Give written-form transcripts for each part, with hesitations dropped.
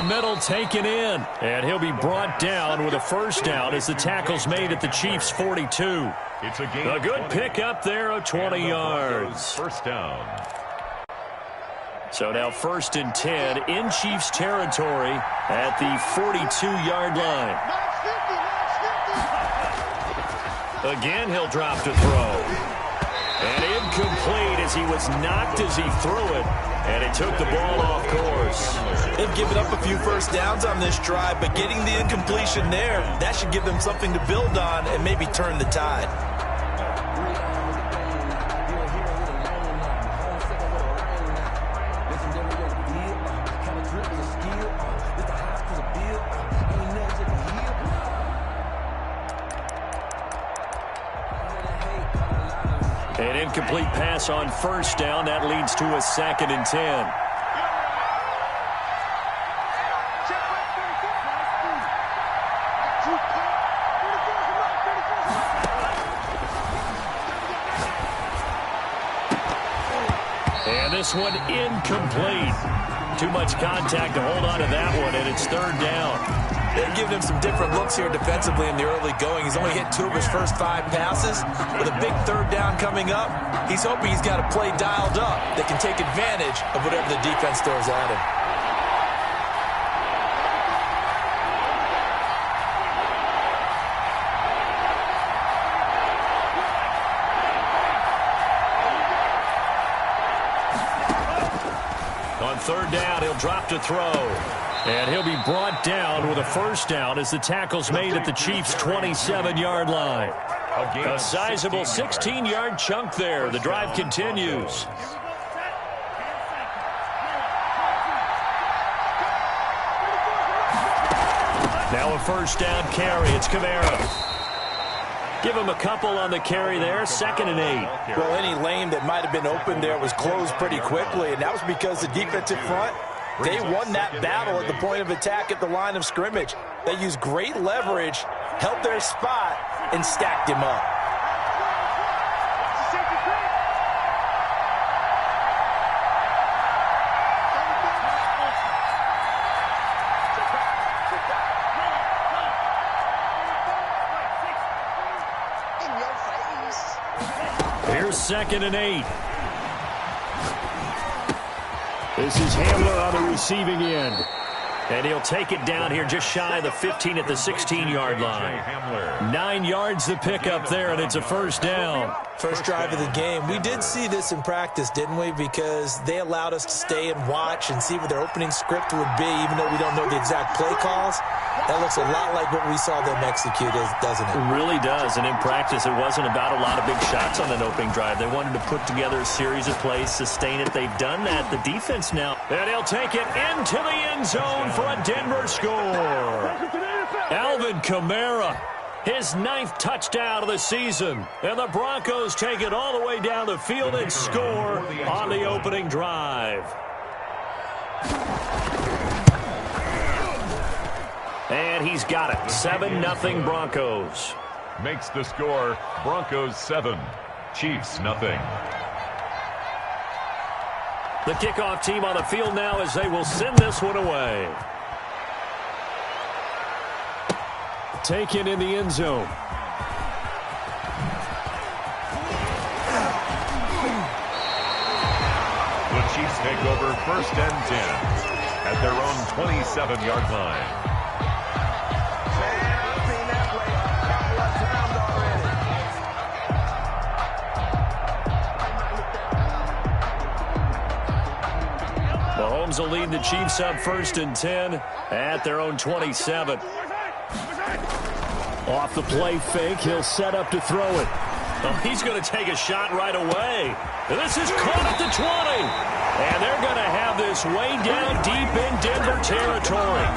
middle, taken in. And he'll be brought down with a first down as the tackle's made at the Chiefs' 42. It's a good pickup there of 20 yards. First down. So now 1st and 10 in Chiefs territory at the 42-yard line. Again, he'll drop to throw. And incomplete as he was knocked as he threw it. And it took the ball off course. They've given up a few first downs on this drive, but getting the incompletion there, that should give them something to build on and maybe turn the tide. An incomplete pass on first down. That leads to a 2nd and 10. And this one incomplete. Too much contact to hold on to that one, and it's 3rd down. They're giving him some different looks here defensively in the early going. He's only hit 2 of his first 5 passes. With a big 3rd down coming up, he's hoping he's got a play dialed up that can take advantage of whatever the defense throws at him. On 3rd down, he'll drop to throw. And he'll be brought down with a first down as the tackle's made at the Chiefs' 27-yard line. A sizable 16-yard chunk there. The drive continues. Now a first down carry. It's Kamara. Give him a couple on the carry there. 2nd and 8. Well, any lane that might have been open there was closed pretty quickly, and that was because the defensive front, they won that battle at the point of attack at the line of scrimmage. They used great leverage, held their spot, and stacked him up. Here's 2nd and 8. This is Hamler on the receiving end. And he'll take it down here just shy of the 15 at the 16-yard line. 9 yards the pickup there, and it's a first down. First drive of the game. We did see this in practice, didn't we? Because they allowed us to stay and watch and see what their opening script would be, even though we don't know the exact play calls. That looks a lot like what we saw them execute, doesn't it? It really does. And in practice, it wasn't about a lot of big shots on an opening drive. They wanted to put together a series of plays, sustain it. They've done that. The defense now. And he'll take it into the end zone for a Denver score. Alvin Kamara, his 9th touchdown of the season. And the Broncos take it all the way down the field and score on the opening drive. And he's got it. 7-0 Broncos. Makes the score Broncos 7, Chiefs nothing. The kickoff team on the field now as they will send this one away. Taken in the end zone. The Chiefs take over 1st and 10 at their own 27-yard line. Mahomes will lead the Chiefs up 1st and 10 at their own 27. Off the play fake, he'll set up to throw it. Oh, he's going to take a shot right away. And this is caught at the 20. And they're going to have this way down deep in Denver territory.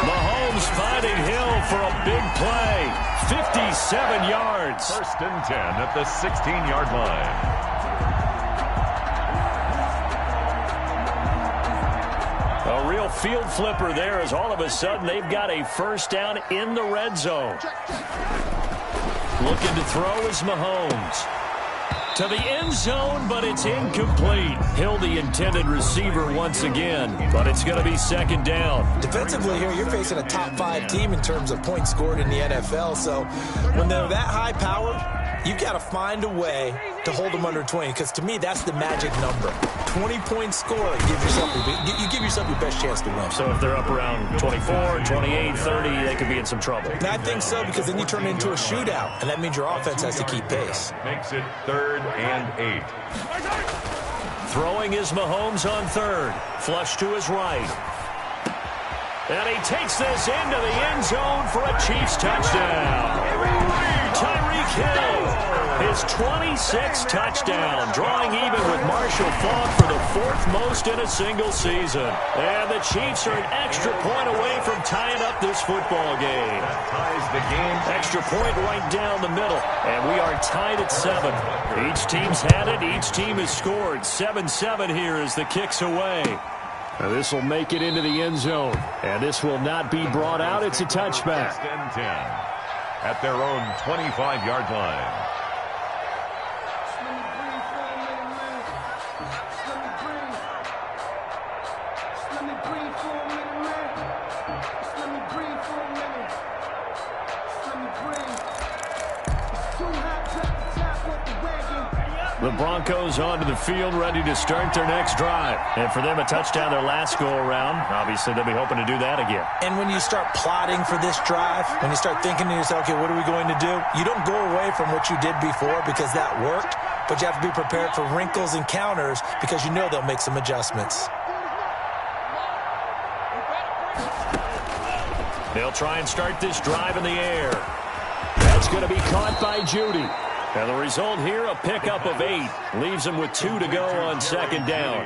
Mahomes finding Hill for a big play. 57 yards. 1st and 10 at the 16-yard line. A real field flipper there as all of a sudden they've got a first down in the red zone. Looking to throw is Mahomes. to the end zone, but it's incomplete. Hill, the intended receiver once again, but it's going to be second down. Defensively here, you're facing a top-5 team in terms of points scored in the NFL, so when they're that high-powered, you've got to find a way to hold them under 20, because to me, that's the magic number. 20 points scored, you give yourself your best chance to win. So if they're up around 24, 28, 30, they could be in some trouble. And I think so, because then you turn it into a shootout, and that means your offense has to keep pace. Makes it 3rd and 8. Throwing is Mahomes on 3rd. Flush to his right. And he takes this into the end zone for a Chiefs touchdown. Tyreek Hill, his 26th touchdown, drawing even with Marshall Faulk for the 4th most in a single season. And the Chiefs are an extra point away from tying up this football game. Ties the game. Extra point right down the middle, and we are tied at 7. Each team's had it. Each team has scored. 7-7 here as the kick's away. Now this will make it into the end zone, and this will not be brought out. It's a touchback. 1st and 10 at their own 25-yard line. The Broncos onto the field, ready to start their next drive. And for them, a touchdown their last go-around. Obviously, they'll be hoping to do that again. And when you start plotting for this drive, when you start thinking to yourself, okay, what are we going to do? You don't go away from what you did before because that worked, but you have to be prepared for wrinkles and counters because you know they'll make some adjustments. They'll try and start this drive in the air. That's going to be caught by Judy. And the result here, a pickup of 8. Leaves him with 2 to go on 2nd down.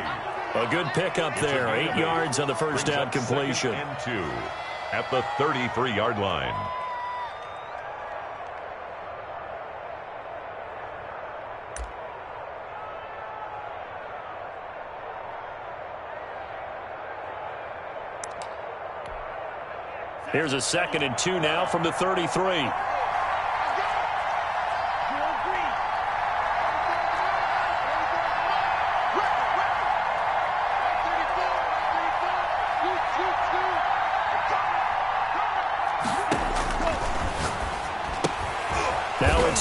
A good pickup there. 8 yards on the first down completion. And 2 at the 33-yard line. Here's a 2nd and 2 now from the 33.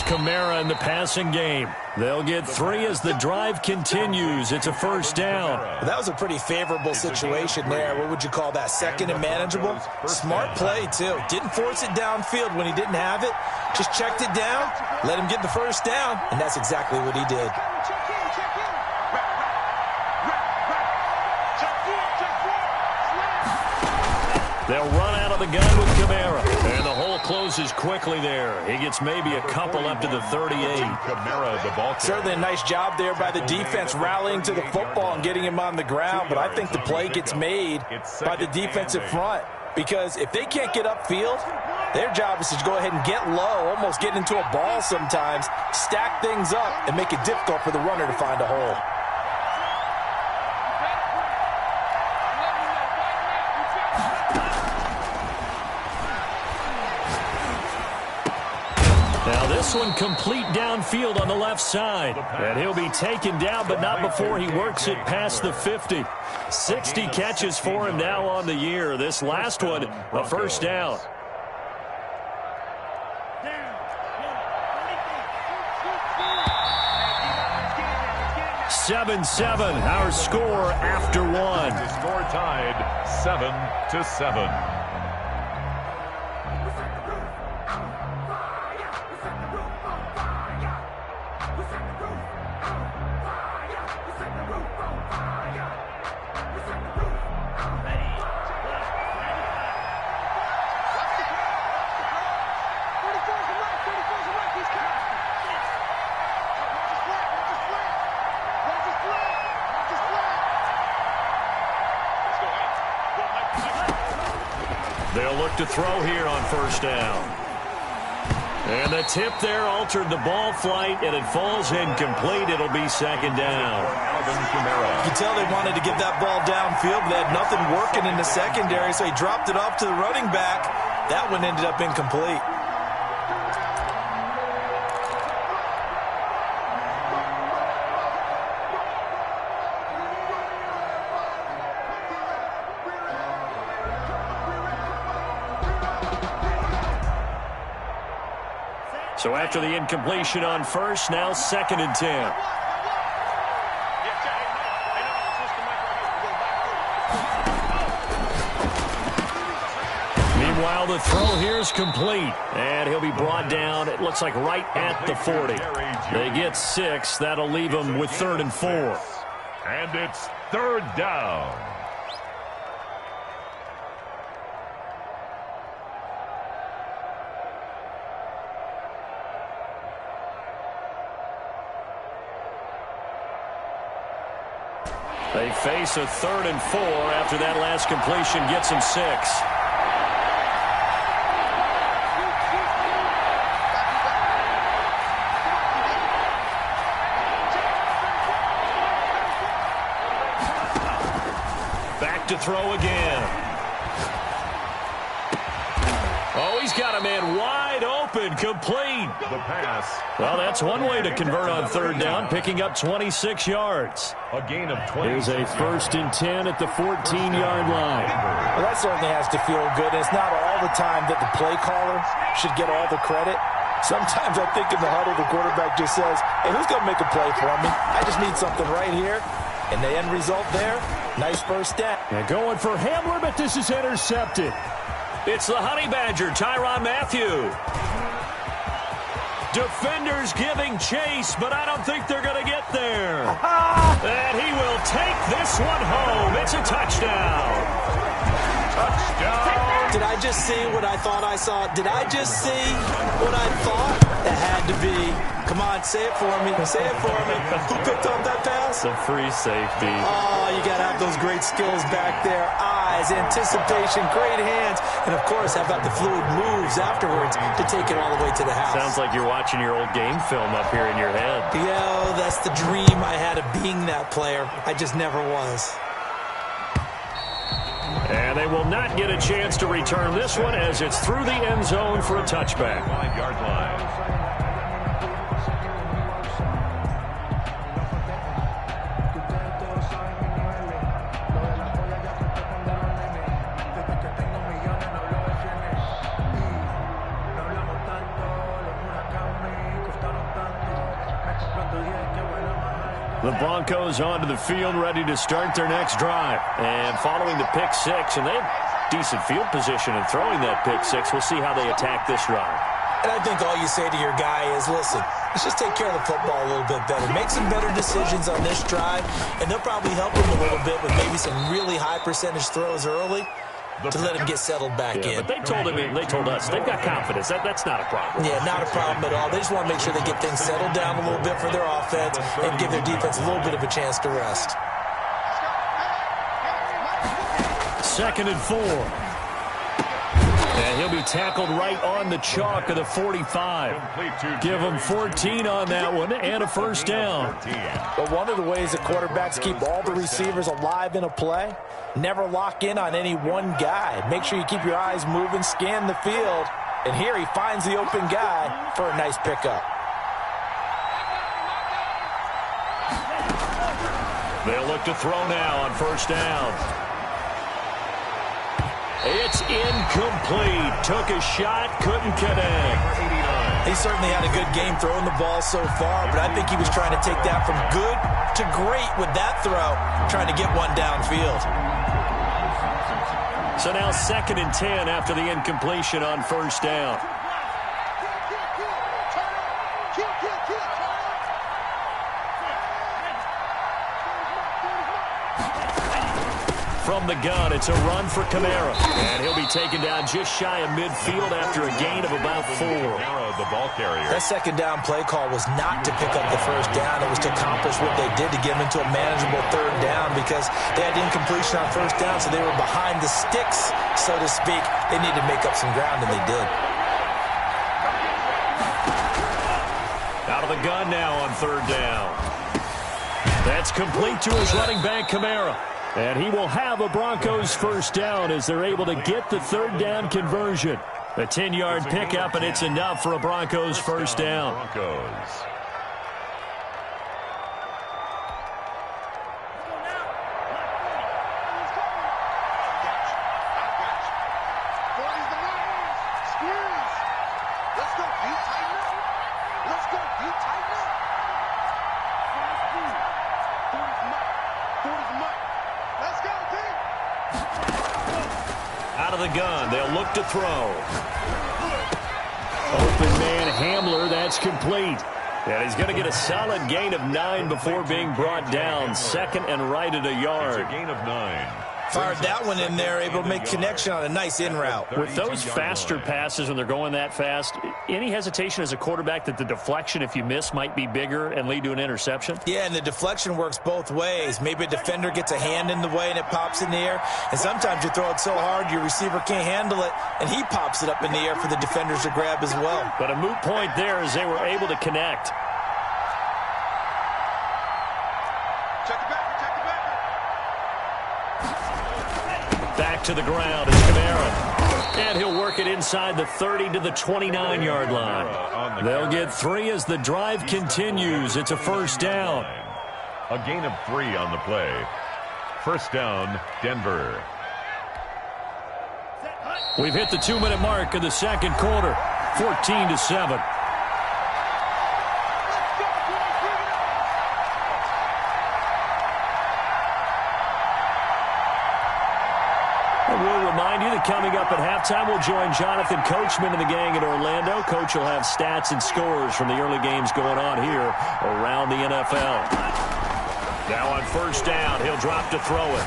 Kamara in the passing game. They'll get 3 as the drive continues. It's a first down. That was a pretty favorable situation there. What would you call that? 2nd and manageable? Smart play, too. Didn't force it downfield when he didn't have it. Just checked it down, let him get the first down, and that's exactly what he did. They'll run out of the gun with Kamara. And the hole closes quickly there. He gets maybe a couple up to the 38. Kamara, the ball. Certainly a nice job there by the defense rallying to the football and getting him on the ground. But I think the play gets made by the defensive front. Because if they can't get upfield, their job is to go ahead and get low, almost get into a ball sometimes, stack things up, and make it difficult for the runner to find a hole. Now this one complete downfield on the left side. And he'll be taken down, but not before he works it past the 50. 60 catches for him now on the year. This last one, a first down. (7-7) our score after 1. The score tied 7-7. They'll look to throw here on first down. And the tip there altered the ball flight, and it falls incomplete. It'll be second down. You can tell they wanted to get that ball downfield, but they had nothing working in the secondary, so he dropped it off to the running back. That one ended up incomplete. So after the incompletion on first, now 2nd and 10. Meanwhile, the throw here is complete, and he'll be brought down, it looks like right at the 40. They get 6. That'll leave them with 3rd and 4. And it's 3rd down. They face a 3rd and 4 after that last completion gets them 6. Back to throw again. Oh, he's got a man wide open, complete. The pass. Well, that's one way to convert on 3rd down, picking up 26 yards. A gain of 20. Here's a 1st and 10 at the 14-yard line. Well, that certainly has to feel good. It's not all the time that the play caller should get all the credit. Sometimes I think in the huddle, the quarterback just says, hey, who's going to make a play for me? I just need something right here. And the end result there, nice 1st down. And going for Hamler, but this is intercepted. It's the Honey Badger, Tyrann Mathieu. Defenders giving chase, but I don't think they're going to get there. And he will take this one home. It's a touchdown. Touchdown. Did I just see what I thought I saw? Did I just see what I thought? That had to be. Come on, say it for me. Say it for me. Who picked up that pass? It's a free safety. Oh, you got to have those great skills back there. Eyes, anticipation, great hands. And, of course, how about the fluid moves afterwards to take it all the way to the house? Sounds like you're watching your old game film up here in your head. Yo, that's the dream I had of being that player. I just never was. And they will not get a chance to return this one as it's through the end zone for a touchback. 5-yard line. The Broncos onto the field, ready to start their next drive. And following the pick 6, and they have decent field position in throwing that pick 6. We'll see how they attack this drive. And I think all you say to your guy is, listen, let's just take care of the football a little bit better. Make some better decisions on this drive, and they'll probably help him a little bit with maybe some really high percentage throws early to let him get settled back in. But they told us, they've got confidence. That's not a problem. Yeah, not a problem at all. They just want to make sure they get things settled down a little bit for their offense and give their defense a little bit of a chance to rest. 2nd and 4. And he'll be tackled right on the chalk of the 45. Give him 14 on that one and a 1st down. But one of the ways that quarterbacks keep all the receivers alive in a play, never lock in on any one guy. Make sure you keep your eyes moving, scan the field. And here he finds the open guy for a nice pickup. They'll look to throw now on 1st down. It's incomplete. Took a shot, couldn't connect. He certainly had a good game throwing the ball so far, but I think he was trying to take that from good to great with that throw, trying to get one downfield. So now 2nd and 10 after the incompletion on 1st down. From the gun, it's a run for Kamara. And he'll be taken down just shy of midfield after a gain of about 4. The ball carrier. That 2nd down play call was not to pick up the 1st down. It was to accomplish what they did to get them into a manageable 3rd down because they had incompletion on 1st down, so they were behind the sticks, so to speak. They needed to make up some ground, and they did. Out of the gun now on 3rd down. That's complete to his running back, Kamara. And he will have a Broncos 1st down as they're able to get the 3rd down conversion. A 10-yard pickup, and it's enough for a Broncos 1st down. Broncos. Out of the gun, they'll look to throw. Open man Hamler, that's complete. And he's going to get a solid gain of 9 before being brought down. Second and right at a yard. It's a gain of 9. Fired that one in there, able to make connection on a nice in route. With those faster passes when they're going that fast, any hesitation as a quarterback that the deflection, if you miss, might be bigger and lead to an interception? Yeah, and the deflection works both ways. Maybe a defender gets a hand in the way and it pops in the air. And sometimes you throw it so hard your receiver can't handle it, and he pops it up in the air for the defenders to grab as well. But a moot point there as they were able to connect. Back to the ground is Kamara. And he'll work it inside the 30 to the 29-yard line. They'll get 3 as the drive continues. It's a first down. A gain of 3 on the play. First down, Denver. We've hit the 2-minute mark of the second quarter. 14-7. We'll remind you that coming up at halftime, we'll join Jonathan Coachman and the gang in Orlando. Coach will have stats and scores from the early games going on here around the NFL. Now on first down, he'll drop to throw it.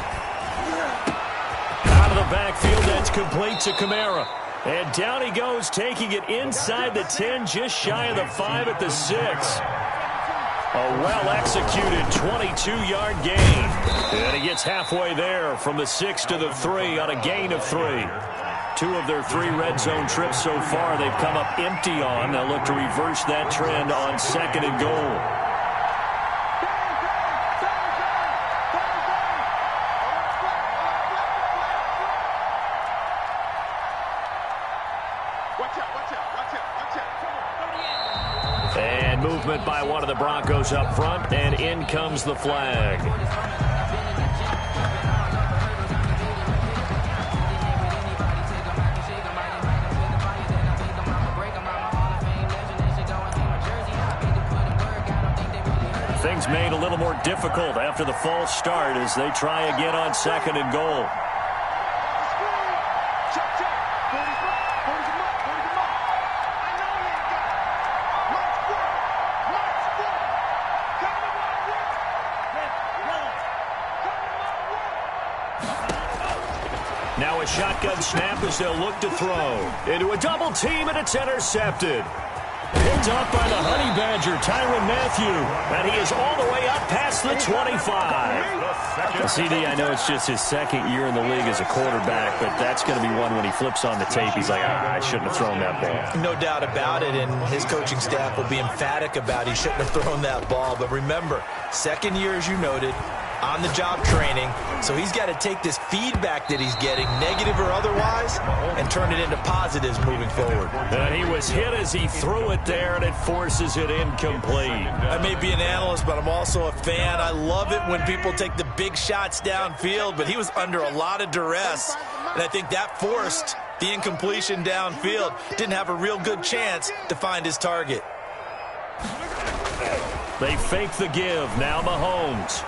Out of the backfield, that's complete to Kamara. And down he goes, taking it inside the 10, just shy of the 5 at the 6. A well-executed 22-yard gain. And he gets halfway there from the 6 to the 3 on a gain of 3. 2 of their 3 red zone trips so far they've come up empty on. They'll look to reverse that trend on second and goal. And movement by one of the Broncos up front, and in comes the flag. Things made a little more difficult after the false start as they try again on second and goal. Now a shotgun snap as they'll look to throw. Into a double team, and it's intercepted. Picked off by the Honey Badger, Tyrann Mathieu. And he is all the way up past the 25. CD, I know it's just his second year in the league as a quarterback, but that's going to be one when he flips on the tape. He's like, I shouldn't have thrown that ball. No doubt about it, and his coaching staff will be emphatic about he shouldn't have thrown that ball. But remember, second year, as you noted, on-the-job training, so he's got to take this feedback that he's getting, negative or otherwise, and turn it into positives moving forward. And he was hit as he threw it there, and it forces it incomplete. I may be an analyst, but I'm also a fan. I love it when people take the big shots downfield, but he was under a lot of duress, and I think that forced the incompletion downfield. Didn't have a real good chance to find his target. They fake the give. Now Mahomes.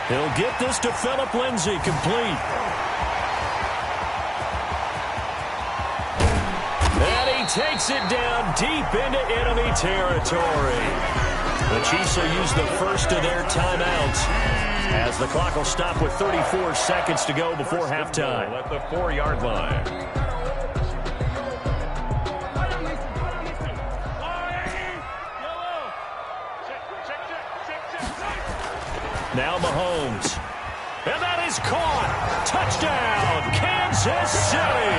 He'll get this to Phillip Lindsay, complete. And he takes it down deep into enemy territory. The Chiefs will use the first of their timeouts as the clock will stop with 34 seconds to go before halftime. At the 4-yard line. Now Mahomes. And that is caught. Touchdown, Kansas City.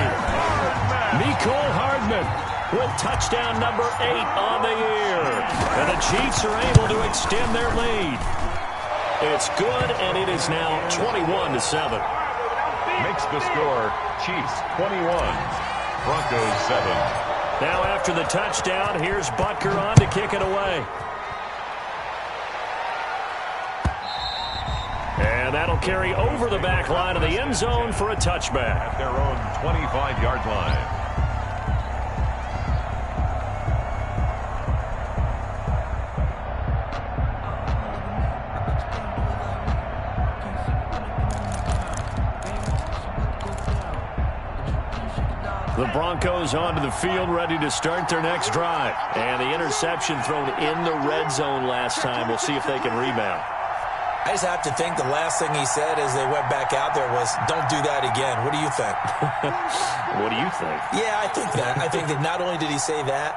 Mecole Hardman with touchdown number 8 on the year. And the Chiefs are able to extend their lead. It's good, and it is now 21-7. Makes the score Chiefs 21, Broncos 7. Now after the touchdown, here's Butker on to kick it away. And And that'll carry over the back line of the end zone for a touchback. At their own 25-yard line. The Broncos onto the field, ready to start their next drive. And the interception thrown in the red zone last time. We'll see if they can rebound. I just have to think the last thing he said as they went back out there was, don't do that again. What do you think? What do you think? Yeah, I think that. I think that not only did he say that,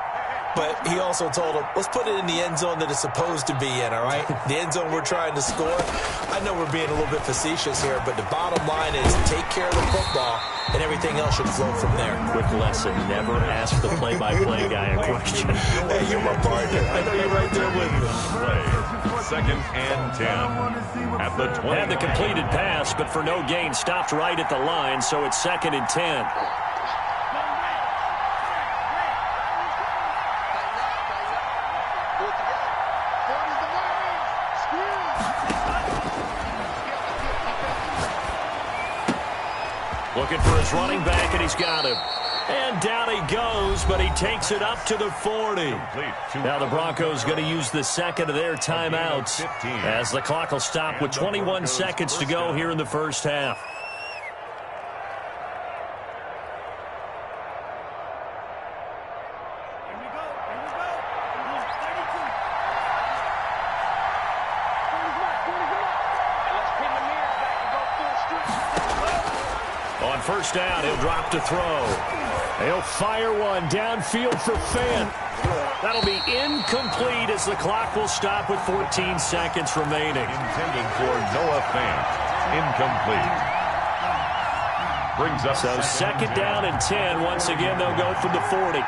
but he also told him, let's put it in the end zone that it's supposed to be in, all right? The end zone we're trying to score. I know we're being a little bit facetious here, but the bottom line is take care of the football, and everything else should flow from there. Quick lesson, never ask the play-by-play guy a question. Hey, you're my partner. I know you're right there with me. Second and 10. At the 20. Had the completed pass, but for no gain, stopped right at the line, so it's second and 10. Looking for his running back, and he's got him. And down he goes, but he takes it up to the 40. Now the Broncos going to use the second of their timeouts as the clock will stop with 21 seconds to go here in the first half. On first down, he'll drop to throw. He'll fire one downfield for Fant. That'll be incomplete as the clock will stop with 14 seconds remaining. Intended for Noah Fant. Incomplete. Brings up so second down and 10. Once again, they'll go from the 40.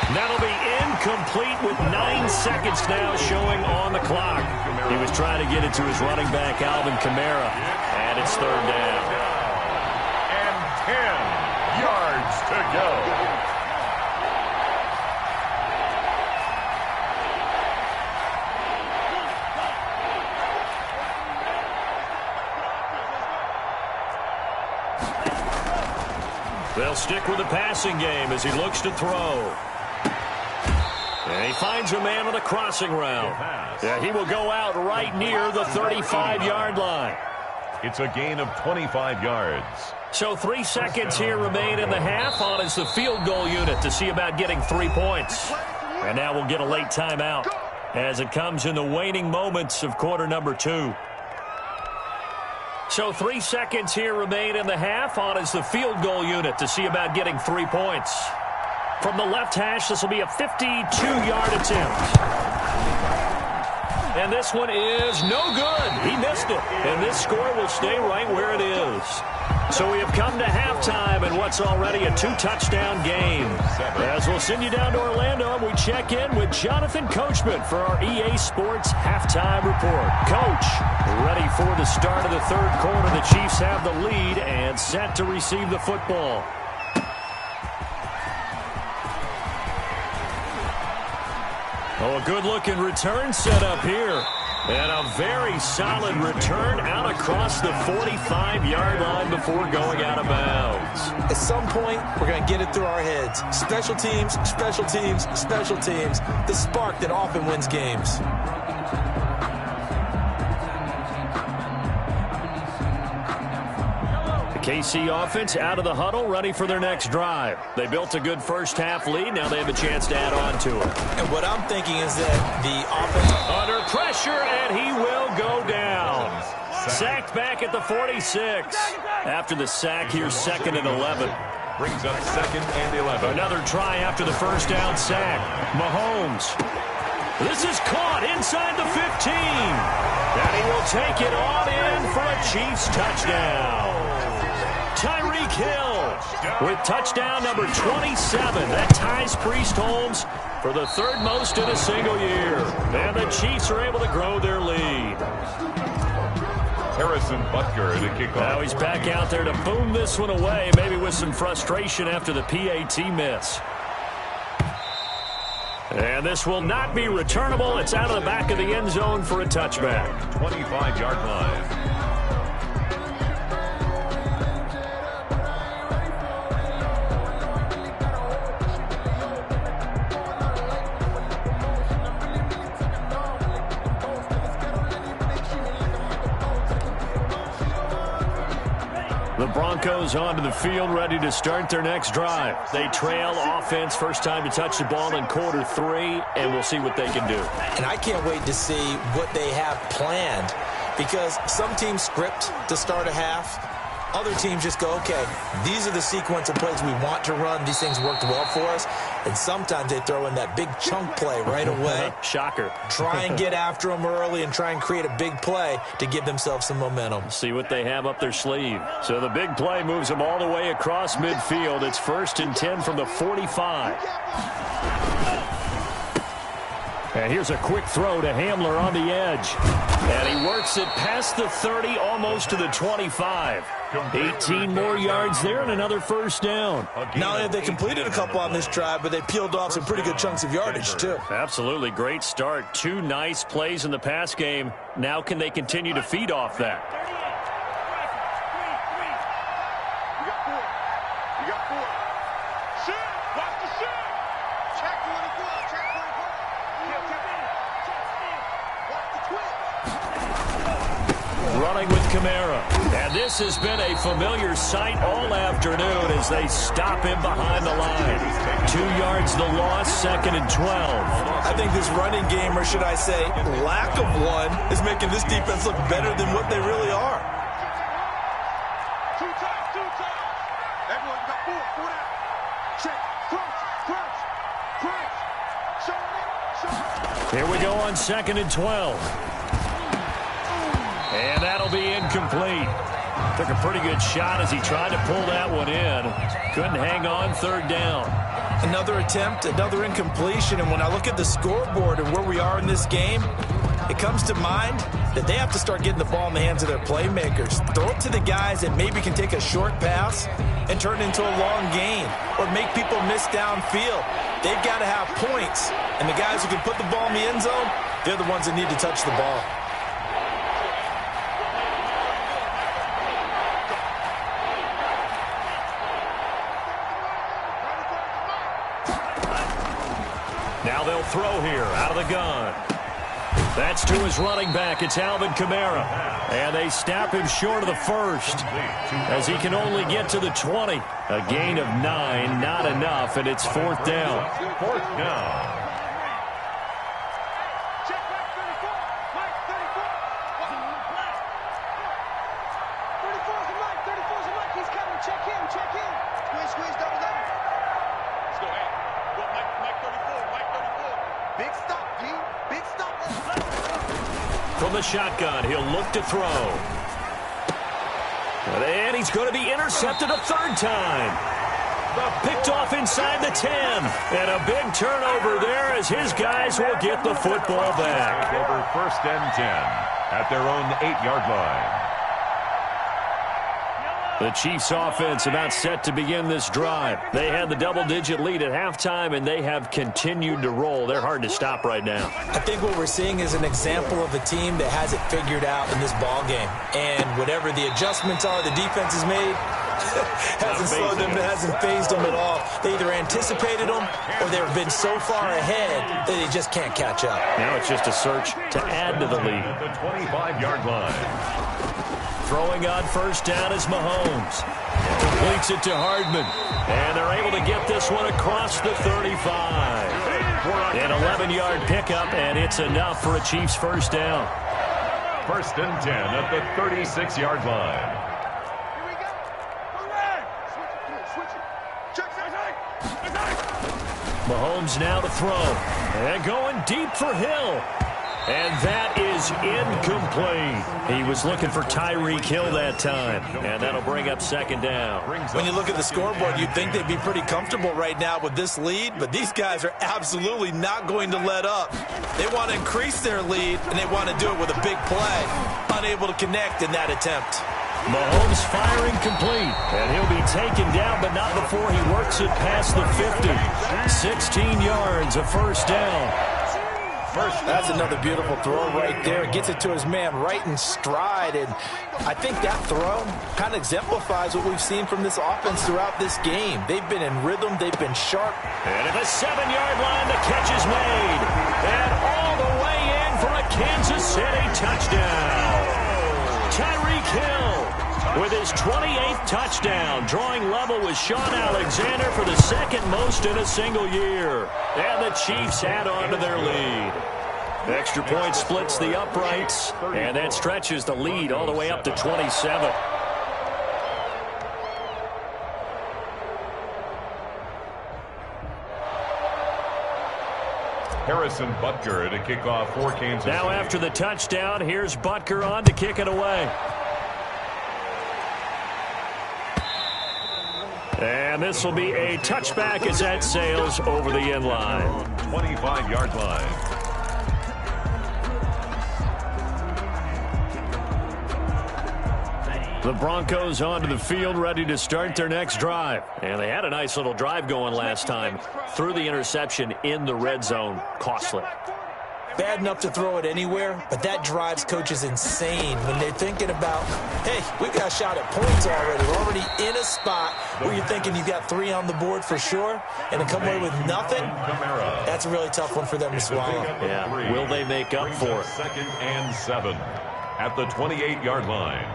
That'll be incomplete with 9 seconds now showing on the clock. He was trying to get it to his running back, Alvin Kamara, and it's third down. And 10 yards to go. They'll stick with the passing game as he looks to throw. And he finds a man on a crossing route. Yeah, he will go out right near the 35-yard line. It's a gain of 25 yards. So 3 seconds here remain in the half on as the field goal unit to see about getting 3 points. And now we'll get a late timeout as it comes in the waning moments of quarter number 2. So 3 seconds here remain in the half on as the field goal unit to see about getting 3 points. From the left hash, this will be a 52-yard attempt. And this one is no good. He missed it. And this score will stay right where it is. So we have come to halftime in what's already a 2-touchdown game. As we'll send you down to Orlando, and we check in with Jonathan Coachman for our EA Sports Halftime Report. Coach, ready for the start of the third quarter. The Chiefs have the lead and set to receive the football. Oh, a good-looking return set up here. And a very solid return out across the 45-yard line before going out of bounds. At some point, we're going to get it through our heads. Special teams, special teams, special teams. The spark that often wins games. KC offense out of the huddle, ready for their next drive. They built a good first-half lead. Now they have a chance to add on to it. And what I'm thinking is that the offense... Under pressure, and he will go down. Sacked back at the 46. After the sack, here's second and 11. Brings up second and 11. Another try after the first down sack. Mahomes. This is caught inside the 15. And he will take it on in for a Chiefs touchdown. Tyreek Tyreek Hill with touchdown number 27. That ties Priest Holmes for the third most in a single year. And the Chiefs are able to grow their lead. Harrison Butker to kick off. Now he's back out there to boom this one away, maybe with some frustration after the PAT miss. And this will not be returnable. It's out of the back of the end zone for a touchback. 25-yard line. The Broncos onto the field, ready to start their next drive. They trail offense, first time to touch the ball in quarter 3, and we'll see what they can do. And I can't wait to see what they have planned, because some teams script to start a half. Other teams just go, okay, these are the sequence of plays we want to run. These things worked well for us. And sometimes they throw in that big chunk play right away. Shocker. Try and get after them early and try and create a big play to give themselves some momentum. See what they have up their sleeve. So the big play moves them all the way across midfield. It's 1st and 10 from the 45. And here's a quick throw to Hamler on the edge. And he works it past the 30, almost to the 25. 18 more yards there and another first down. Not only have they completed a couple on this drive, but they peeled off some pretty good chunks of yardage, too. Absolutely great start. 2 nice plays in the pass game. Now can they continue to feed off that? Running with Kamara. And this has been a familiar sight all afternoon as they stop him behind the line. 2 yards the loss, 2nd and 12. I think this running game, or should I say lack of one, is making this defense look better than what they really are. Two times. Everyone got four out. Check. Crunch. Here we go on 2nd and 12. And that'll be incomplete. Took a pretty good shot as he tried to pull that one in. Couldn't hang on, 3rd down. Another attempt, another incompletion. And when I look at the scoreboard and where we are in this game, it comes to mind that they have to start getting the ball in the hands of their playmakers. Throw it to the guys that maybe can take a short pass and turn it into a long gain or make people miss downfield. They've got to have points. And the guys who can put the ball in the end zone, they're the ones that need to touch the ball. Now they'll throw here out of the gun. That's to his running back. It's Alvin Kamara. And they snap him short of the 1st as he can only get to the 20. A gain of 9, not enough, and it's 4th down. 4th down. Check back 34. Mike, 34. 34's a Mike. 34's a Mike. He's coming. Check in. Squeeze, double. Let's go ahead. Mike 34. Big stop, G. Big stop. From the shotgun, he'll look to throw. And he's going to be intercepted a 3rd time. Picked off inside the 10. And a big turnover there as his guys will get the football back. Over 1st and 10 at their own 8-yard line. The Chiefs offense about set to begin this drive. They had the double-digit lead at halftime, and they have continued to roll. They're hard to stop right now. I think what we're seeing is an example of a team that has it figured out in this ball game. And whatever the adjustments are the defense has made, hasn't slowed them, hasn't phased them at all. They either anticipated them or they've been so far ahead that they just can't catch up. Now it's just a search to add to the lead. The 25-yard line. Throwing on 1st down is Mahomes. Completes it to Hardman. And they're able to get this one across the 35. An 11-yard pickup, and it's enough for a Chiefs 1st down. 1st and 10 at the 36-yard line. Here we go. Switch it. Check. Mahomes now to throw. And going deep for Hill. And that is incomplete. He was looking for Tyreek Hill that time, and that'll bring up second down. When you look at the scoreboard, you'd think they'd be pretty comfortable right now with this lead, but these guys are absolutely not going to let up. They want to increase their lead, and they want to do it with a big play. Unable to connect in that attempt. Mahomes firing complete, and he'll be taken down, but not before he works it past the 50. 16 yards, a first down. That's another beautiful throw right there. Gets it to his man right in stride, and I think that throw kind of exemplifies what we've seen from this offense throughout this game. They've been in rhythm. They've been sharp. And at the 7-yard line, the catch is made. And all the way in for a Kansas City touchdown. Tyreek Hill with his 28th touchdown, drawing level with Sean Alexander for the second most in a single year. And the Chiefs add on to their lead. Extra point splits the uprights, and that stretches the lead all the way up to 27. Harrison Butker to kick off for Kansas City. Now after the touchdown, here's Butker on to kick it away. And this will be a touchback as that sails over the end line. 25-yard line. The Broncos onto the field, ready to start their next drive. And they had a nice little drive going last time. Threw the interception in the red zone. Costly. Bad enough to throw it anywhere, but that drives coaches insane when they're thinking about, hey, we've got a shot at points already. We're already in a spot where you're thinking you got 3 on the board for sure, and to come away with nothing, that's a really tough one for them to swallow. Yeah, will they make up for it? 2nd and 7 at the 28-yard line.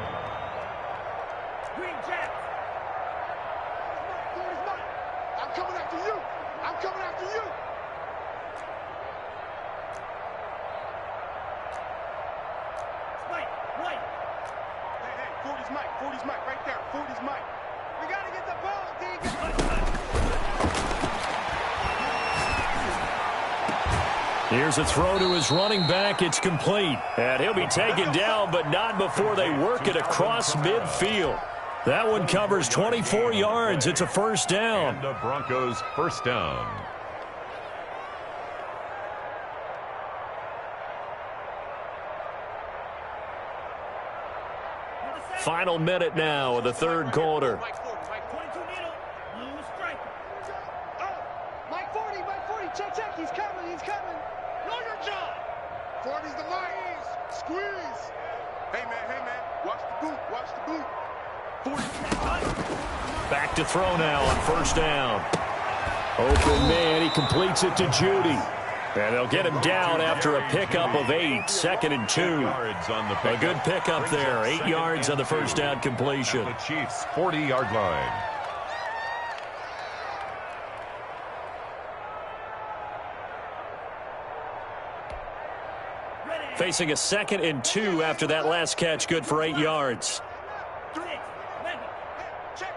I'm coming after you. I'm coming after you. Hey, 40's Mike. 40's Mike right there. 40's Mike. We got to get the ball, D. Here's a throw to his running back. It's complete. And he'll be taken down, but not before they work it across midfield. That one covers 24 yards. It's a first down. And the Broncos first down. Final minute now of the third quarter. Mike 40, check, he's coming. Know your job. 40's the line. Squeeze. Hey, man, watch the boot. 40. Back to throw now on first down. Open man, he completes it to Judy. And they'll get him down after a pickup of 8, 2nd and 2. A good pickup there, 8 yards on the first down completion. The Chiefs' 40-yard line. Facing a 2nd and 2 after that last catch, good for 8 yards. Check.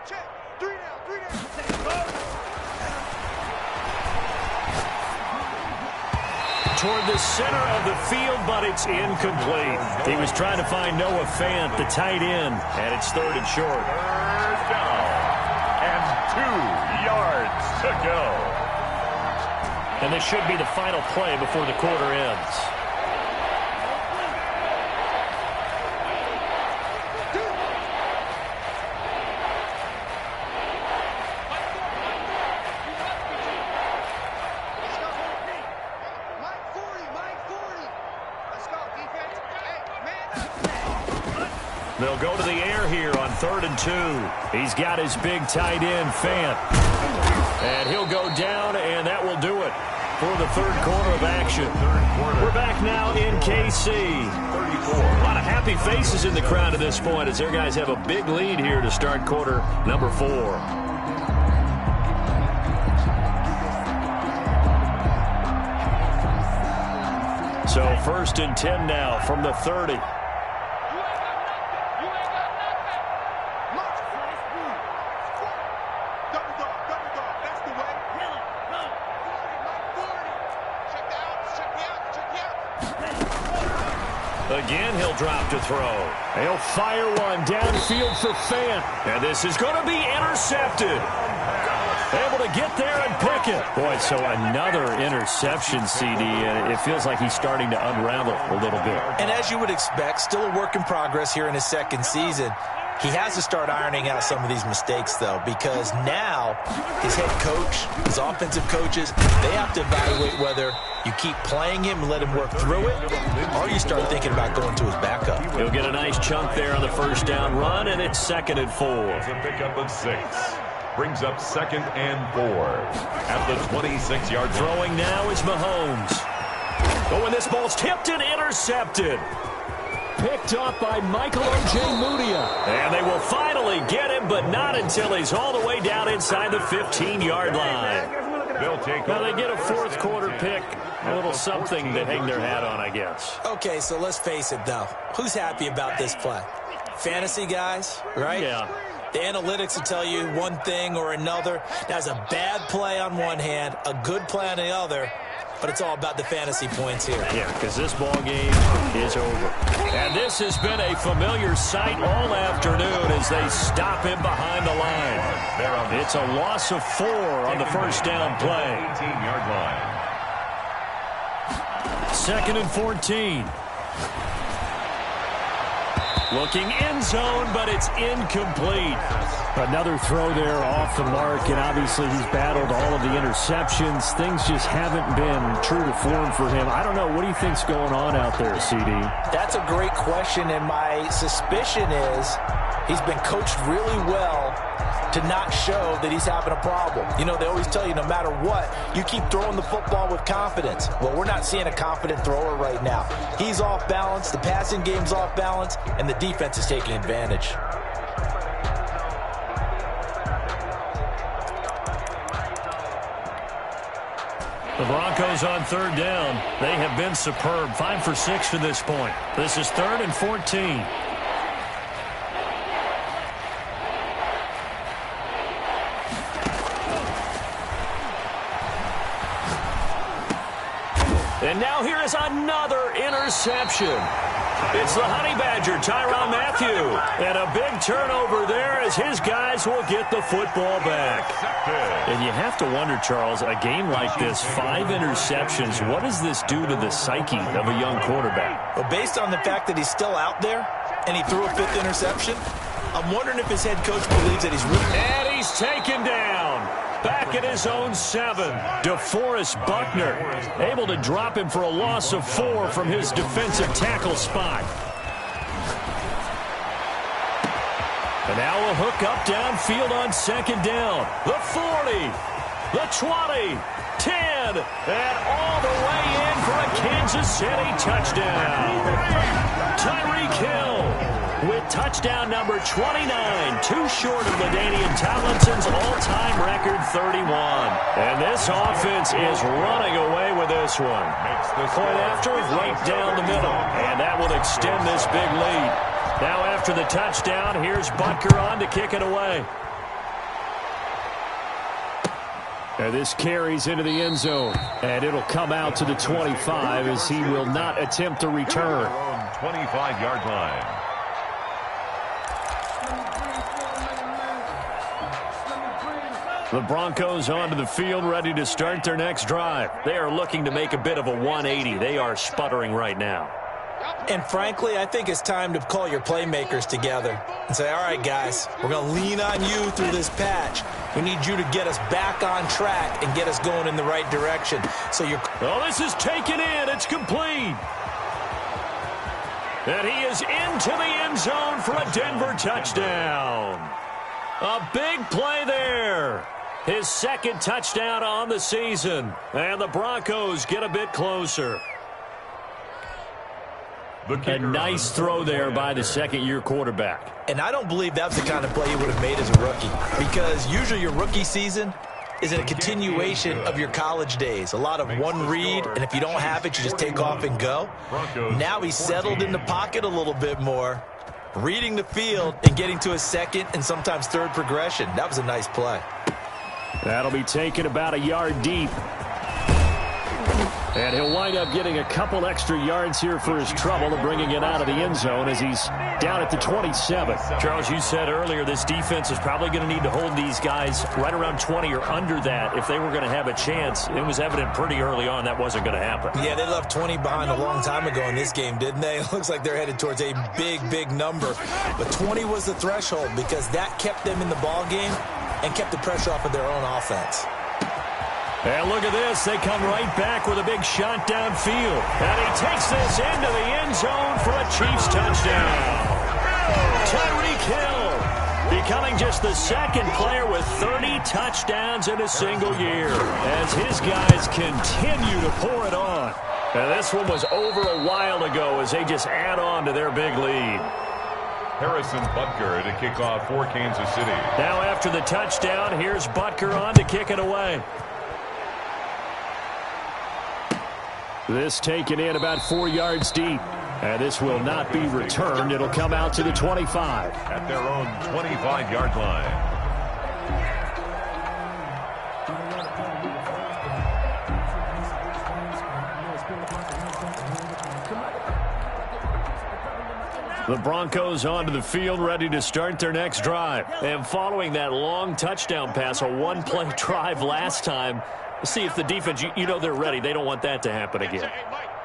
3 down. Toward the center of the field, but it's incomplete. He was trying to find Noah Fant, the tight end, and it's 3rd and short. Third down. And 2 yards to go. And this should be the final play before the quarter ends. They'll go to the air here on 3rd and 2. He's got his big tight end, Fant. And he'll go down, and that will do it for the third quarter of action. We're back now in KC. 34. A lot of happy faces in the crowd at this point as their guys have a big lead here to start quarter number 4. So 1st and 10 now from the 30. Again, he'll drop to throw. He'll fire one downfield for Fant. And this is going to be intercepted. Able to get there and pick it. Boy, so another interception, CD, and it feels like he's starting to unravel a little bit. And as you would expect, still a work in progress here in his second season. He has to start ironing out some of these mistakes, though, because now his head coach, his offensive coaches, they have to evaluate whether you keep playing him and let him work through it, or you start thinking about going to his backup. He'll get a nice chunk there on the first down run, and it's 2nd and 4. It's a pickup of 6. Brings up 2nd and 4 at the 26-yard line. Throwing now is Mahomes. Oh, and this ball's tipped and intercepted. Picked up by Michael O.J. Mudia. And they will finally get him, but not until he's all the way down inside the 15-yard line. They'll take Now they get a fourth quarter pick. A little something to hang their hat on, I guess. Okay, so let's face it, though. Who's happy about this play? Fantasy guys, right? Yeah. The analytics will tell you one thing or another. That's a bad play on one hand, a good play on the other, but it's all about the fantasy points here. Yeah, because this ball game is over. And this has been a familiar sight all afternoon as they stop him behind the line. It's a loss of 4 on the first down play. 18-yard line. 2nd and 14. Looking end zone, but it's incomplete. Another throw there off the mark, and obviously he's battled all of the interceptions. Things just haven't been true to form for him. I don't know. What do you think's going on out there, CD? That's a great question, and my suspicion is he's been coached really well to not show that he's having a problem. You know, they always tell you no matter what, you keep throwing the football with confidence. Well, we're not seeing a confident thrower right now. He's off balance, the passing game's off balance, and the defense is taking advantage. The Broncos on 3rd down. They have been superb. 5 for 6 to this point. This is 3rd and 14. And now here is another interception. It's the Honey Badger, Tyrann Mathieu. And a big turnover there as his guys will get the football back. And you have to wonder, Charles, a game like this, 5 interceptions, what does this do to the psyche of a young quarterback? Well, based on the fact that he's still out there and he threw a 5th interception, I'm wondering if his head coach believes that he's really... And he's taken down. Back at his own 7, DeForest Buckner able to drop him for a loss of 4 from his defensive tackle spot. And now a hook up downfield on 2nd down. The 40, the 20, 10, and all the way in for a Kansas City touchdown. Tyreek Hill with touchdown number 29, too short of LaDainian Tomlinson's all-time record 31. And this offense is running away with this one. Point after, right down the middle. And that will extend this big lead. Now after the touchdown, here's Butker on to kick it away. And this carries into the end zone. And it'll come out to the 25 as he will not attempt to return. 25-yard line. The Broncos onto the field, ready to start their next drive. They are looking to make a bit of a 180. They are sputtering right now. And frankly, I think it's time to call your playmakers together and say, all right, guys, we're going to lean on you through this patch. We need you to get us back on track and get us going in the right direction. So you're... Oh, this is taken in. It's complete. And he is into the end zone for a Denver touchdown. A big play there. His 2nd touchdown on the season. And the Broncos get a bit closer. A nice throw there by the 2nd-year quarterback. And I don't believe that's the kind of play he would have made as a rookie. Because usually your rookie season is a continuation of your college days. A lot of one read, and if you don't have it, you just take off and go. Now he's settled in the pocket a little bit more, reading the field and getting to his 2nd and sometimes 3rd progression. That was a nice play. That'll be taken about a yard deep. And he'll wind up getting a couple extra yards here for his trouble and bringing it out of the end zone as he's down at the 27. Charles, you said earlier this defense is probably going to need to hold these guys right around 20 or under that if they were going to have a chance. It was evident pretty early on that wasn't going to happen. Yeah, they left 20 behind a long time ago in this game, didn't they? It looks like they're headed towards a big, big number. But 20 was the threshold because that kept them in the ball game and kept the pressure off of their own offense. And look at this. They come right back with a big shot downfield. And he takes this into the end zone for a Chiefs touchdown. Tyreek Hill becoming just the second player with 30 touchdowns in a single year as his guys continue to pour it on. And this one was over a while ago as they just add on to their big lead. Harrison Butker to kick off for Kansas City. Now after the touchdown, here's Butker on to kick it away. This taken in about 4 yards deep. And this will not be returned. It'll come out to the 25. At their own 25-yard line. The Broncos onto the field, ready to start their next drive. And following that long touchdown pass, a one-play drive last time, see if the defense, you know they're ready. They don't want that to happen again.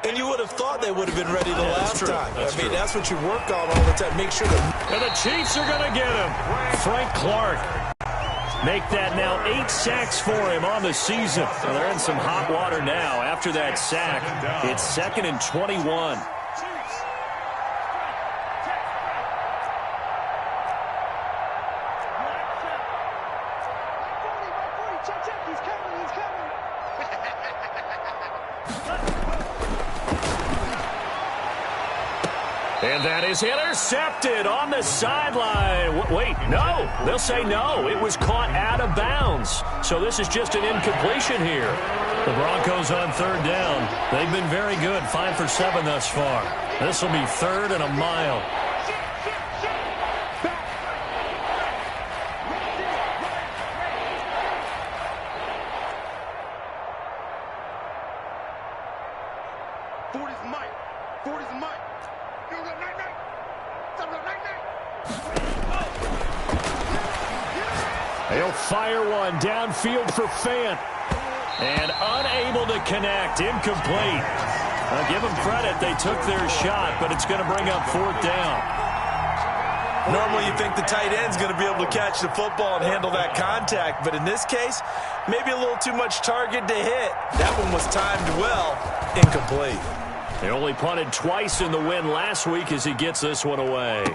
And you would have thought they would have been ready the last time. That's what you work on all the time. Make sure that... And the Chiefs are going to get him. Frank Clark. Make that now 8 sacks for him on the season. Well, they're in some hot water now. After that sack, it's 2nd and 21. And that is intercepted on the sideline. Wait, no. They'll say no. It was caught out of bounds. So this is just an incompletion here. The Broncos on 3rd down. They've been very good. 5 for 7 thus far. This will be 3rd and a mile. They'll fire one downfield for Fant. And unable to connect. Incomplete. I'll give them credit. They took their shot, but it's going to bring up 4th down. Normally you think the tight end's going to be able to catch the football and handle that contact, but in this case, maybe a little too much target to hit. That one was timed well. Incomplete. They only punted twice in the win last week as he gets this one away.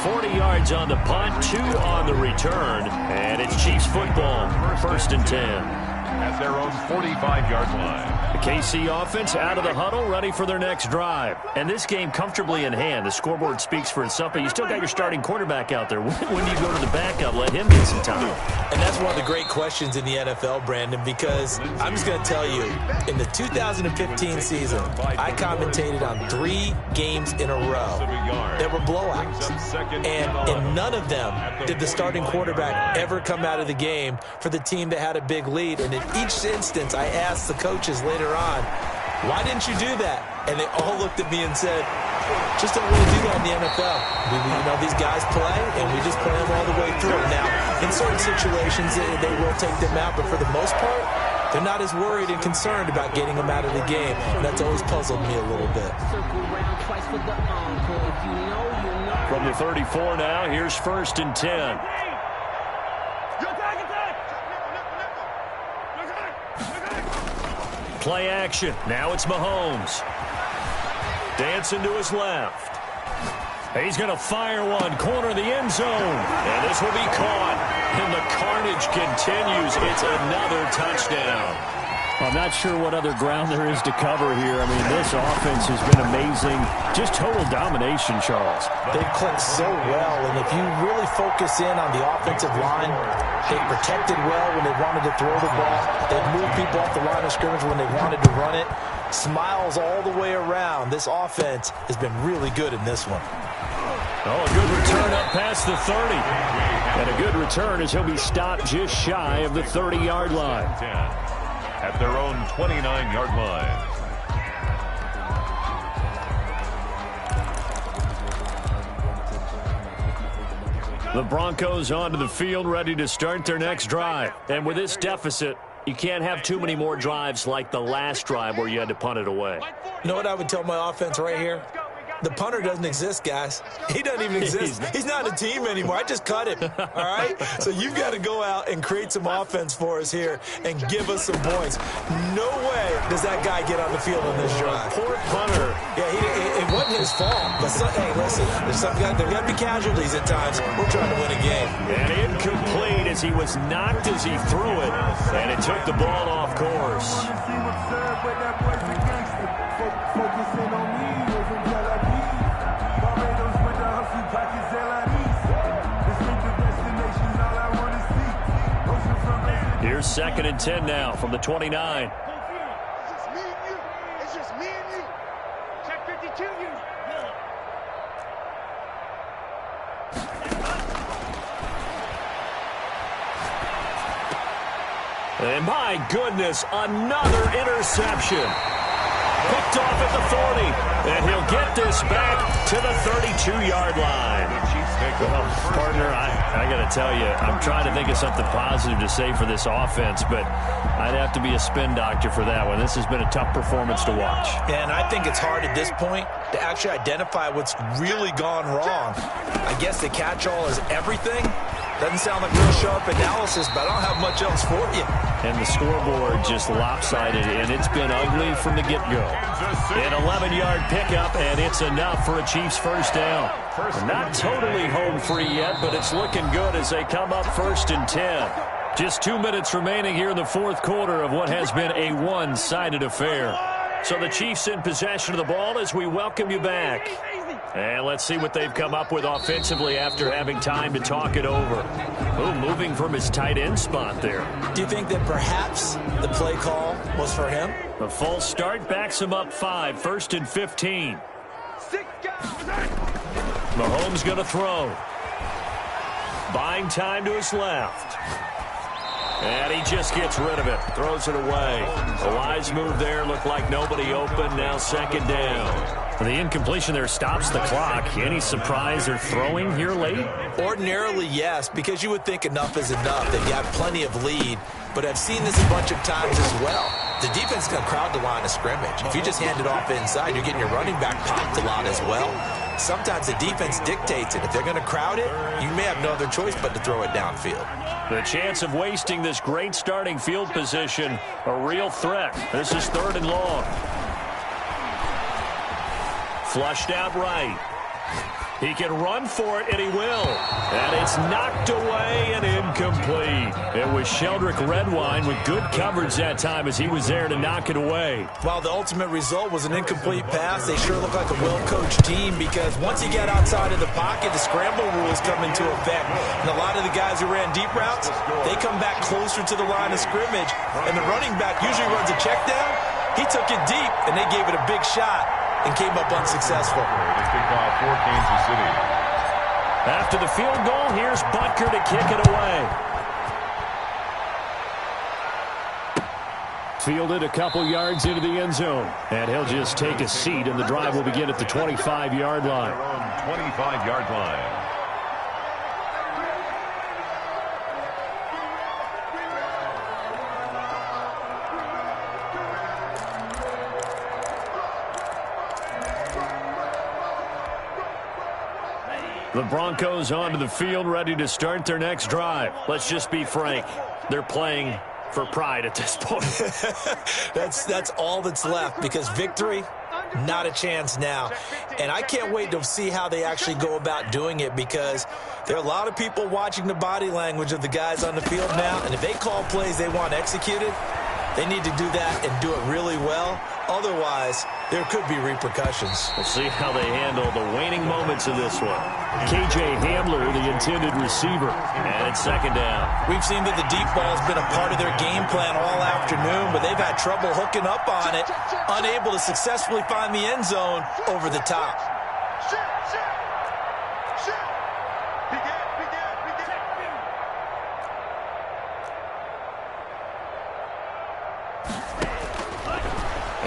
40 yards on the punt, 2 on the return, and it's Chiefs football, 1st and 10. At their own 45-yard line. The KC offense out of the huddle, ready for their next drive. And this game comfortably in hand. The scoreboard speaks for itself, but you still got your starting quarterback out there. When do you go to the backup? Let him get some time. And that's one of the great questions in the NFL, Brandon, because I'm just going to tell you, in the 2015 season, I commentated on 3 games in a row. There were blowouts. And in none of them did the starting quarterback ever come out of the game for the team that had a big lead. And in each instance, I asked the coaches later on, why didn't you do that? And they all looked at me and said, just don't really do that in the NFL. These guys play, and we just play them all the way through. Now, in certain situations, they will take them out, but for the most part, they're not as worried and concerned about getting them out of the game. And that's always puzzled me a little bit. From the 34 now, here's 1st and 10. Play action. Now it's Mahomes. Dancing to his left. He's going to fire one. Corner of the end zone. And this will be caught. And the carnage continues. It's another touchdown. I'm not sure what other ground there is to cover here. I mean, this offense has been amazing. Just total domination, Charles. They've clicked so well, and if you really focus in on the offensive line, they protected well when they wanted to throw the ball. They've moved people off the line of scrimmage when they wanted to run it. Smiles all the way around. This offense has been really good in this one. Oh, a good return up past the 30. And a good return as he'll be stopped just shy of the 30-yard line. At their own 29-yard line. The Broncos onto the field, ready to start their next drive. And with this deficit, you can't have too many more drives like the last drive where you had to punt it away. You know what I would tell my offense right here? The punter doesn't exist, guys. He doesn't even exist. He's not a team anymore. I just cut him, all right? So you've got to go out and create some offense for us here and give us some points. No way does that guy get on the field on this drive. Poor punter. Yeah, it wasn't his fault. But, hey, listen, there got to be casualties at times. We're trying to win a game. And incomplete as he was knocked as he threw it. And it took the ball off course. Here's 2nd and 10 now from the 29. It's just me and you. It's just me and you. Check 52, you. And my goodness, another interception. Picked off at the 40. And he'll get this back to the 32-yard line. Well, partner, I got to tell you, I'm trying to think of something positive to say for this offense, but I'd have to be a spin doctor for that one. This has been a tough performance to watch. And I think it's hard at this point to actually identify what's really gone wrong. I guess the catch-all is everything. Doesn't sound like real sharp analysis, but I don't have much else for you. And the scoreboard just lopsided, and it's been ugly from the get-go. An 11-yard pickup, and it's enough for a Chiefs first down. Not totally home free yet, but it's looking good as they come up 1st and 10. Just 2 minutes remaining here in the fourth quarter of what has been a one-sided affair. So the Chiefs in possession of the ball as we welcome you back. And let's see what they've come up with offensively after having time to talk it over. Oh, moving from his tight end spot there. Do you think that perhaps the play call was for him? A false start backs him up 5, 1st and 15. Mahomes going to throw. Buying time to his left. And he just gets rid of it. Throws it away. A wise move there. Looked like nobody open. Now 2nd down. The incompletion there stops the clock. Any surprise they're throwing here late? Ordinarily, yes, because you would think enough is enough. They've got plenty of lead, but I've seen this a bunch of times as well. The defense is going to crowd the line of scrimmage. If you just hand it off inside, you're getting your running back popped a lot as well. Sometimes the defense dictates it. If they're going to crowd it, you may have no other choice but to throw it downfield. The chance of wasting this great starting field position, a real threat. This is 3rd and long. Flushed out right. He can run for it, and he will. And it's knocked away and incomplete. It was Sheldrick Redwine with good coverage that time as he was there to knock it away. While the ultimate result was an incomplete pass, they sure look like a well-coached team because once you get outside of the pocket, the scramble rules come into effect. And a lot of the guys who ran deep routes, they come back closer to the line of scrimmage. And the running back usually runs a check down. He took it deep, and they gave it a big shot and came up unsuccessful. The kickoff for Kansas City. After the field goal, here's Butker to kick it away. Fielded a couple yards into the end zone. And he'll just take a seat, and the drive will begin at the 25-yard line. 25-yard line. The Broncos onto the field, ready to start their next drive. Let's just be frank. They're playing for pride at this point. That's all that's left because victory, not a chance now. And I can't wait to see how they actually go about doing it because there are a lot of people watching the body language of the guys on the field now. And if they call plays they want executed, they need to do that and do it really well. Otherwise, there could be repercussions. We'll see how they handle the waning moments of this one. KJ Hamler, the intended receiver, and it's 2nd down. We've seen that the deep ball has been a part of their game plan all afternoon, but they've had trouble hooking up on it, unable to successfully find the end zone over the top.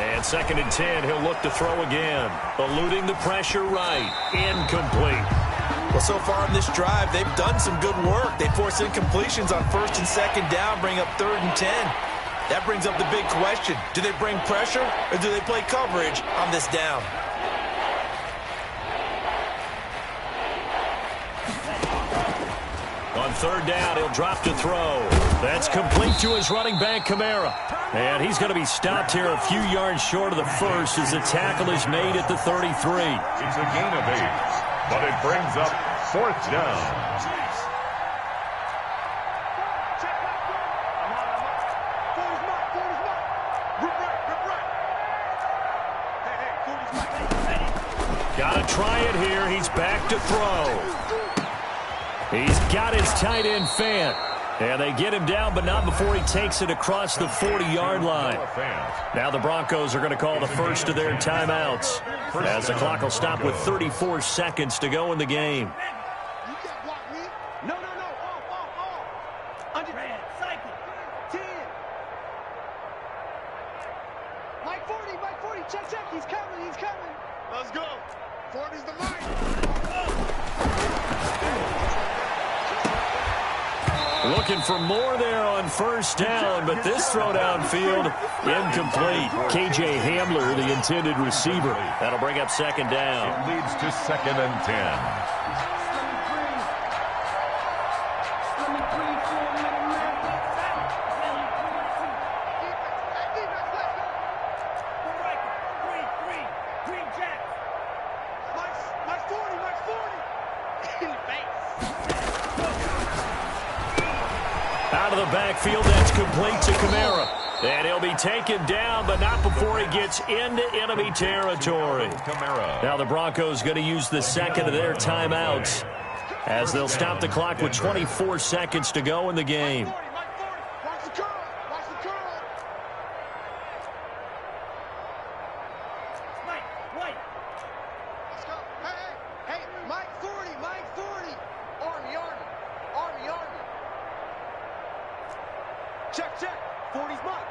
And 2nd and 10, he'll look to throw again. Eluding the pressure right. Incomplete. Well, so far in this drive, they've done some good work. They force incompletions on 1st and 2nd down, bring up 3rd and 10. That brings up the big question. Do they bring pressure or do they play coverage on this down? On 3rd down, he'll drop to throw. That's complete to his running back, Kamara. And he's going to be stopped here a few yards short of the first as the tackle is made at the 33. It's a gain of 8, but it brings up 4th down. Got to try it here. He's back to throw. He's got his tight end Fant. And they get him down, but not before he takes it across the 40-yard line. Now the Broncos are going to call the first of their timeouts, as the clock will stop with 34 seconds to go in the game. No. Off. Under cycle. 10. Mike 40. Check. He's coming. Let's go. 40's the line. Looking for more there on 1st down, but this throw downfield, incomplete. KJ Hamler, the intended receiver. That'll bring up 2nd down. It leads to 2nd and 10. Out of the backfield, that's complete to Kamara. And he'll be taken down, but not before he gets into enemy territory. Now the Broncos going to use the 2nd of their timeouts, as they'll stop the clock with 24 seconds to go in the game. Watch the curl. Mike. Let's go. Hey, Mike 40. Army. Check. 40's Mike.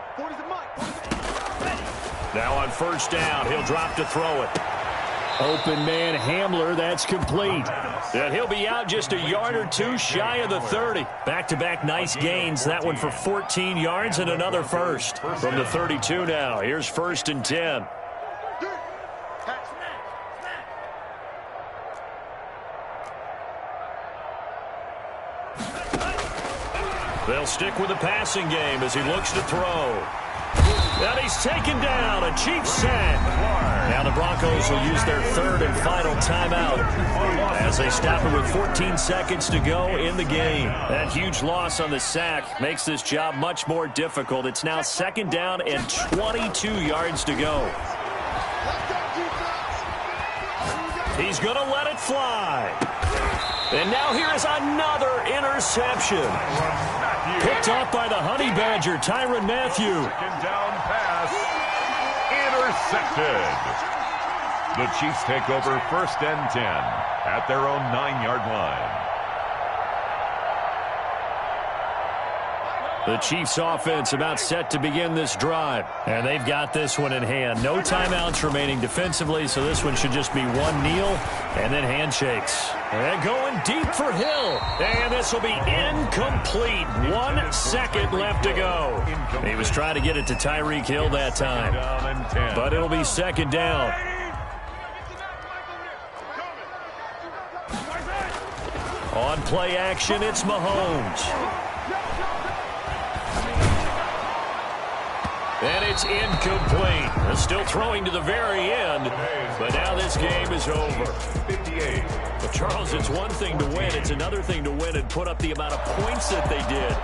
Now on 1st down, he'll drop to throw it. Open man Hamler, that's complete. And he'll be out just a yard or two shy of the 30. Back-to-back nice gains. That one for 14 yards and another first. From the 32 now, here's 1st and 10. They'll stick with the passing game as he looks to throw. And he's taken down, a Chiefs sack. Now the Broncos will use their 3rd and final timeout as they stop it with 14 seconds to go in the game. That huge loss on the sack makes this job much more difficult. It's now 2nd down and 22 yards to go. He's going to let it fly. And now here is another interception. Picked off by the Honey Badger, Tyrann Mathieu. 2nd down pass. Intercepted. The Chiefs take over 1st and 10 at their own 9-yard line. The Chiefs offense about set to begin this drive. And they've got this one in hand. No timeouts remaining defensively, so this one should just be one kneel and then handshakes. And going deep for Hill. And this will be incomplete. 1 second left to go. He was trying to get it to Tyreek Hill that time. But it'll be 2nd down. On play action, it's Mahomes. And it's incomplete. They're still throwing to the very end, but now this game is over. 58. But Charles, it's one thing to win. It's another thing to win and put up the amount of points that they did.